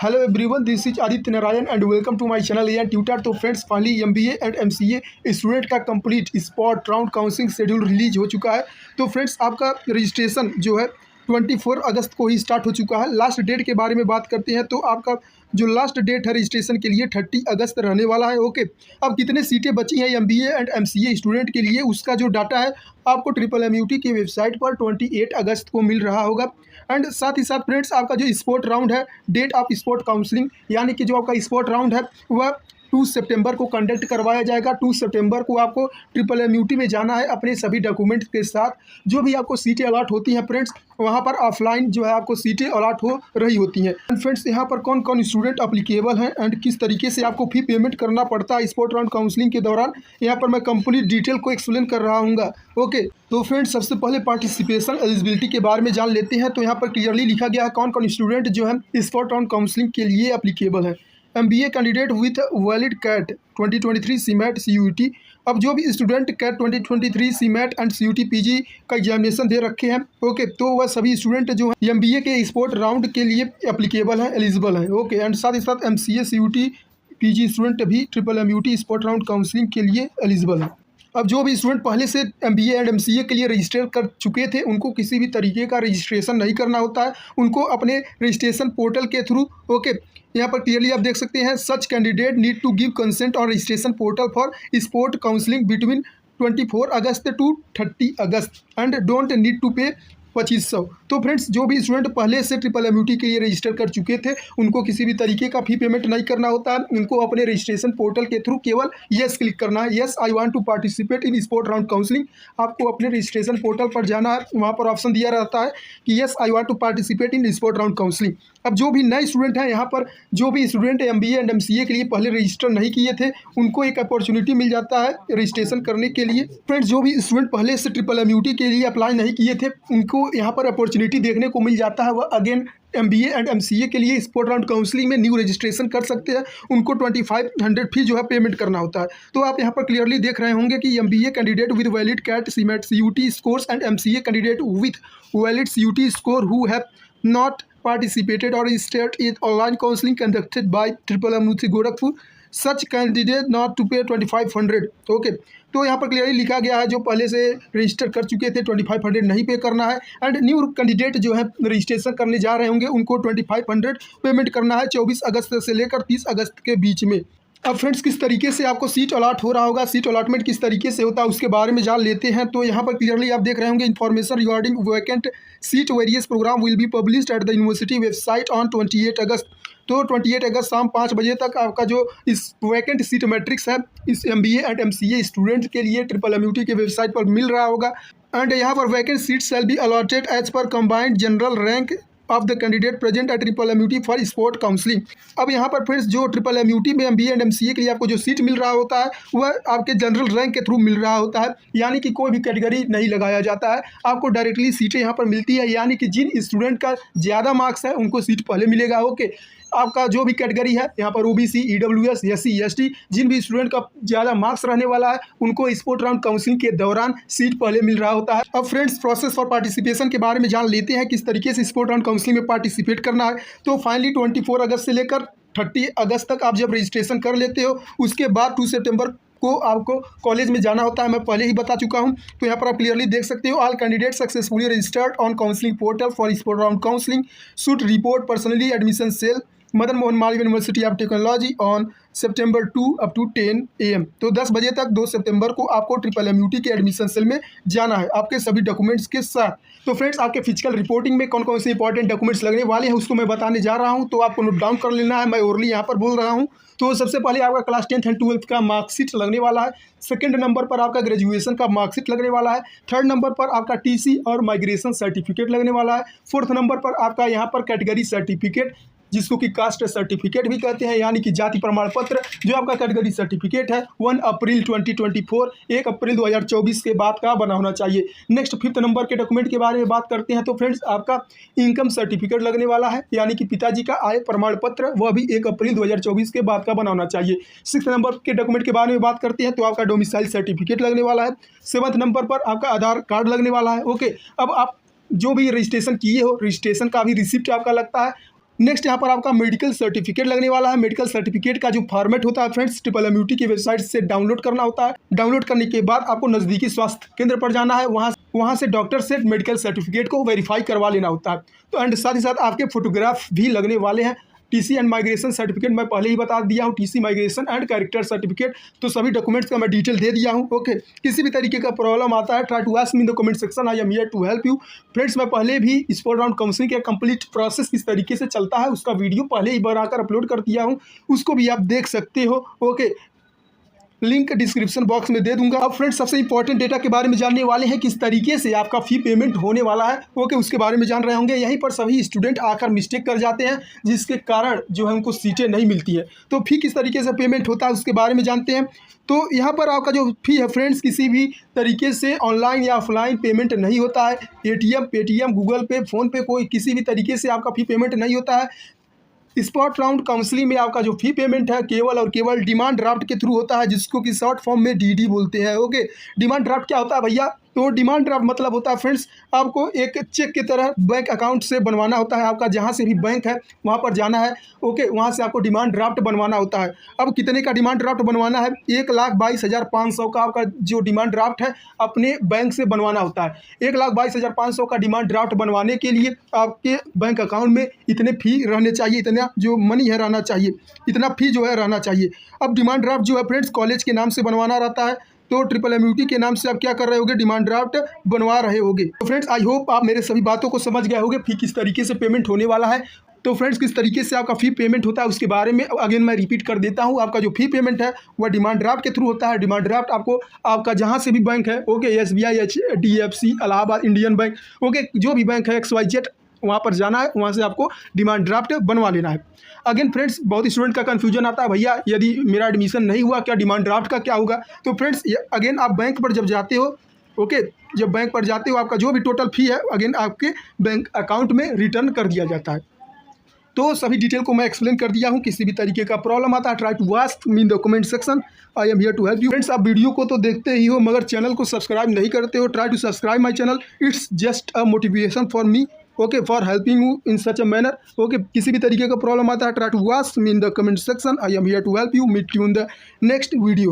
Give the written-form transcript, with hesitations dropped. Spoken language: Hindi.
Hello everyone, this is Aditya Narayan and welcome to my channel AN tutor. तो friends, finally MBA and MCA student का complete spot round counselling schedule release हो चुका है। तो फ्रेंड्स, आपका रजिस्ट्रेशन जो है 24 अगस्त को ही स्टार्ट हो चुका है। लास्ट डेट के बारे में बात करते हैं तो आपका जो लास्ट डेट है रजिस्ट्रेशन के लिए 30 अगस्त रहने वाला है। ओके, अब कितने सीटें बची हैं एमबीए एंड एमसीए स्टूडेंट के लिए, उसका जो डाटा है आपको MMUT की वेबसाइट पर 28 अगस्त को मिल रहा होगा। एंड साथ ही साथ फ्रेंड्स, आपका जो स्पोर्ट राउंड है, डेट ऑफ स्पोर्ट काउंसलिंग यानी कि जो आपका स्पोर्ट राउंड है वह 2 सितंबर को कंडक्ट करवाया जाएगा। 2 सितंबर को आपको MMUT में जाना है अपने सभी डॉक्यूमेंट्स के साथ। जो भी आपको सीटें अलॉट होती हैं फ्रेंड्स, वहाँ पर ऑफलाइन जो है आपको सीटें अलॉट हो रही होती हैं। एंड फ्रेंड्स, यहाँ पर कौन कौन स्टूडेंट अप्लीकेबल हैं एंड किस तरीके से आपको फी पेमेंट करना पड़ता है स्पोर्ट राउंड काउंसलिंग के दौरान, यहाँ पर मैं कंप्लीट डिटेल को एक्सप्लेन कर रहा हूँ। ओके, तो फ्रेंड्स, सबसे पहले पार्टिसिपेशन एलिजिबिलिटी के बारे में जान लेते हैं। तो यहाँ पर क्लियरली लिखा गया है कौन कौन स्टूडेंट जो है स्पोर्ट राउंड काउंसलिंग के लिए अप्लीकेबल है। MBA candidate with valid CAT 2023 CMAT CUET। अब जो भी student CAT 2023 CMAT and CUET PG का एग्जामिनेशन दे रखे हैं, ओके, तो वह सभी स्टूडेंट जो है MBA के स्पोर्ट राउंड के लिए एप्लीकेबल है, एलिजिबल है। ओके, एंड साथ ही साथ MCA CUET PG स्टूडेंट भी MMUT स्पोर्ट राउंड काउंसलिंग के लिए एलिजिबल है। अब जो भी स्टूडेंट पहले से MBA एंड MCA के लिए रजिस्टर कर चुके थे, उनको किसी भी तरीके का रजिस्ट्रेशन नहीं करना होता है, उनको अपने रजिस्ट्रेशन पोर्टल के थ्रू, ओके, यहाँ पर क्लियरली आप देख सकते हैं, such candidate need to give consent on registration portal for spot counselling between 24 August to 30 August and don't need to pay 2500। तो फ्रेंड्स, जो भी स्टूडेंट पहले से MMUT के लिए रजिस्टर कर चुके थे, उनको किसी भी तरीके का फी पेमेंट नहीं करना होता है। उनको अपने रजिस्ट्रेशन पोर्टल के थ्रू केवल यस क्लिक करना है, yes I want to participate in spot round counselling. आपको अपने रजिस्ट्रेशन पोर्टल पर जाना है, वहाँ पर ऑप्शन दिया रहता है कि yes I want to participate in spot round counselling. अब जो भी नए स्टूडेंट हैं, यहाँ पर जो भी स्टूडेंट MBA एंड MCA के लिए पहले रजिस्टर नहीं किए थे, उनको एक अपॉर्चुनिटी मिल जाता है रजिस्ट्रेशन करने के लिए। फ्रेंड्स, जो भी स्टूडेंट पहले से MMUT के लिए अप्लाई नहीं किए थे, उनको यहाँ पर अपॉर्चुनिटी देखने को मिल जाता है। वह अगेन MBA एंड MCA के लिए स्पोर्ट राउंड काउंसलिंग में न्यू रजिस्ट्रेशन कर सकते हैं। उनको 2500 फी जो है पेमेंट करना होता है। तो आप यहाँ पर क्लियरली देख रहे होंगे कि MBA candidate with valid CAT CMAT CUET scores and MCA candidate with valid CUET score who have not participated or registered in online counseling conducted by MMUT Gorakhpur, such candidate not to pay 2500। Okay, तो यहाँ पर क्लियरली लिखा गया है जो पहले से रजिस्टर कर चुके थे 2500 नहीं पे करना है। एंड न्यू कैंडिडेट जो है रजिस्ट्रेशन करने जा रहे होंगे, उनको 2500 पेमेंट करना है 24 अगस्त से लेकर 30 अगस्त के बीच में। अब फ्रेंड्स, किस तरीके से आपको सीट अलॉट हो रहा होगा, सीट अलॉटमेंट किस तरीके से होता है, उसके बारे में जान लेते हैं। तो यहाँ पर क्लियरली आप देख रहे होंगे information regarding vacant seat various program will be published at the university website on 28 August. तो 28 अगस्त शाम 5 बजे तक आपका जो इस वैकेंट सीट मैट्रिक्स है इस MBA एंड MCA स्टूडेंट के लिए MMUT के वेबसाइट पर मिल रहा होगा। एंड यहाँ पर vacant seat shall be allotted as per combined general rank of the candidate present at MMUT for spot counselling. अब यहाँ पर फ्रेंड्स, जो MMUT में MBA एंड MCA के लिए आपको जो सीट मिल रहा होता है वह आपके जनरल रैंक के थ्रू मिल रहा होता है, यानी कि कोई भी कैटेगरी नहीं लगाया जाता है, आपको डायरेक्टली सीटें यहाँ पर मिलती है। यानी कि जिन स्टूडेंट का ज़्यादा मार्क्स है उनको सीट पहले मिलेगा। ओके, आपका जो भी कैटेगरी है यहाँ पर OBC EWS SC ST, जिन भी स्टूडेंट का ज़्यादा मार्क्स रहने वाला है उनको स्पोर्ट राउंड काउंसलिंग के दौरान सीट पहले मिल रहा होता है। अब फ्रेंड्स, प्रोसेस फॉर पार्टिसिपेशन के बारे में जान लेते हैं किस तरीके से स्पोर्ट राउंड काउंसलिंग में पार्टिसिपेट करना है। तो फाइनली 24 अगस्त से लेकर 30 अगस्त तक आप जब रजिस्ट्रेशन कर लेते हो, उसके बाद 2 सितंबर को आपको कॉलेज में जाना होता है, मैं पहले ही बता चुका हूं। तो यहाँ पर आप क्लियरली देख सकते हो, all candidate successfully registered on counselling portal for spot round counselling should report personally admission cell Madan Mohan Malaviya university of technology on September 2 up to 10 AM। तो 10 बजे तक 2 सितंबर को आपको MMUT के एडमिशन सेल में जाना है आपके सभी डॉक्यूमेंट्स के साथ। तो फ्रेंड्स, आपके फिजिकल रिपोर्टिंग में कौन कौन से इंपॉर्टेंट डॉक्यूमेंट्स लगने वाले हैं उसको मैं बताने जा रहा हूं, तो आपको नोट डाउन कर लेना है। मैं ओरली यहाँ पर बोल रहा हूँ। तो सबसे पहले आपका क्लास 10th एंड 12th का मार्कशीट लगने वाला है। सेकंड नंबर पर आपका ग्रेजुएशन का मार्कशीट लगने वाला है। थर्ड नंबर पर आपका TC और माइग्रेशन सर्टिफिकेट लगने वाला है। फोर्थ नंबर पर आपका यहाँ पर कैटेगरी सर्टिफिकेट, जिसको कि कास्ट सर्टिफिकेट भी कहते हैं, यानी कि जाति प्रमाण पत्र, जो आपका कैटेगरी सर्टिफिकेट है 1 अप्रैल 2024 1 अप्रैल 2024 के बाद का बना होना चाहिए। नेक्स्ट 5th नंबर के डॉक्यूमेंट के बारे में बात करते हैं। तो फ्रेंड्स, आपका इनकम सर्टिफिकेट लगने वाला है, यानी कि पिताजी का आय प्रमाण पत्र, वह भी 1 अप्रैल 2024 के बाद का बना होना चाहिए। 6th नंबर के डॉक्यूमेंट के बारे में बात करते हैं तो आपका डोमिसाइल सर्टिफिकेट लगने वाला है। 7th नंबर पर आपका आधार कार्ड लगने वाला है। ओके, अब आप जो भी रजिस्ट्रेशन किए हो, रजिस्ट्रेशन का भी रिसिप्ट आपका लगता है। नेक्स्ट यहाँ पर आपका मेडिकल सर्टिफिकेट लगने वाला है। मेडिकल सर्टिफिकेट का जो फॉर्मेट होता है फ्रेंड्स, MMUT की वेबसाइट से डाउनलोड करना होता है। डाउनलोड करने के बाद आपको नज़दीकी स्वास्थ्य केंद्र पर जाना है, वहाँ से डॉक्टर से मेडिकल सर्टिफिकेट को वेरीफाई करवा लेना होता है। तो एंड साथ ही साथ आपके फोटोग्राफ भी लगने वाले हैं। TC एंड माइग्रेशन सर्टिफिकेट मैं पहले ही बता दिया हूँ, TC migration and character certificate, तो सभी डॉक्यूमेंट्स का मैं डिटेल दे दिया हूँ। ओके, किसी भी तरीके का प्रॉब्लम आता है, try to ask me in the comment section, I am here to help you. Friends, मैं पहले भी स्पॉट राउंड काउंसलिंग का कंप्लीट प्रोसेस किस तरीके से चलता है उसका वीडियो पहले ही बनाकर अपलोड कर दिया हूँ, उसको भी आप देख सकते हो। ओके, लिंक डिस्क्रिप्शन बॉक्स में दे दूंगा। अब फ्रेंड्स, सबसे इंपॉर्टेंट डेटा के बारे में जानने वाले हैं, किस तरीके से आपका फ़ी पेमेंट होने वाला है। ओके, उसके बारे में जान रहे होंगे। यहीं पर सभी स्टूडेंट आकर मिस्टेक कर जाते हैं, जिसके कारण जो है उनको सीटें नहीं मिलती है। तो फ़ी किस तरीके से पेमेंट होता है उसके बारे में जानते हैं। तो यहाँ पर आपका जो फ़ी है फ्रेंड्स, किसी भी तरीके से ऑनलाइन या ऑफलाइन पेमेंट नहीं होता है। ATM, पेटीएम, गूगल पे, फ़ोनपे, कोई किसी भी तरीके से आपका फ़ी पेमेंट नहीं होता है। स्पॉट राउंड काउंसलिंग में आपका जो फ़ी पेमेंट है केवल और केवल डिमांड ड्राफ्ट के थ्रू होता है, जिसको कि शॉर्ट फॉर्म में DD बोलते हैं। ओके, डिमांड ड्राफ्ट क्या होता है भैया? तो डिमांड ड्राफ्ट मतलब होता है फ्रेंड्स, आपको एक चेक की तरह बैंक अकाउंट से बनवाना होता है। आपका जहाँ से भी बैंक है वहाँ पर जाना है। ओके, वहाँ से आपको डिमांड ड्राफ्ट बनवाना होता है। अब कितने का डिमांड ड्राफ्ट बनवाना है? 1,22,500 का आपका जो डिमांड ड्राफ्ट है अपने बैंक से बनवाना होता है। 1,22,500 का डिमांड ड्राफ्ट बनवाने के लिए आपके बैंक अकाउंट में इतने फ़ी रहने चाहिए, इतना जो मनी है रहना चाहिए, इतना फ़ी जो है रहना चाहिए। अब डिमांड ड्राफ्ट जो है फ्रेंड्स कॉलेज के नाम से बनवाना रहता है, तो MMUT के नाम से आप क्या कर रहे होगे? डिमांड ड्राफ्ट बनवा रहे होगे। तो फ्रेंड्स, आई होप आप मेरे सभी बातों को समझ गए होगे, फ़ी किस तरीके से पेमेंट होने वाला है। तो फ्रेंड्स, किस तरीके से आपका फ़ी पेमेंट होता है उसके बारे में अगेन मैं रिपीट कर देता हूँ। आपका जो फ़ी पेमेंट है वह डिमांड ड्राफ्ट के थ्रू होता है। डिमांड ड्राफ्ट आपको आपका जहाँ से भी बैंक है, okay, SBI, HDFC, Allahabad, Indian bank, okay, जो भी बैंक है XYZ, वहाँ पर जाना है, वहाँ से आपको डिमांड ड्राफ्ट बनवा लेना है। अगेन फ्रेंड्स, बहुत स्टूडेंट का कन्फ्यूजन आता है, भैया यदि मेरा एडमिशन नहीं हुआ क्या डिमांड ड्राफ्ट का क्या होगा? तो फ्रेंड्स, अगेन आप बैंक पर जब जाते हो, ओके, जब बैंक पर जाते हो आपका जो भी टोटल फ़ी है अगेन आपके बैंक अकाउंट में रिटर्न कर दिया जाता है। तो सभी डिटेल को मैं एक्सप्लेन कर दिया हूँ। किसी भी तरीके का प्रॉब्लम आता है, try to ask me in the comment section, I am here to help you. Friends, आप वीडियो को तो देखते ही हो मगर चैनल को सब्सक्राइब नहीं करते हो। Try to subscribe my channel, it's just a motivation for me, okay, for helping you in such a manner. Okay, किसी भी तरीके का प्रॉब्लम आता है, try to ask me in the comment section, I am here to help you. Meet you in the next video.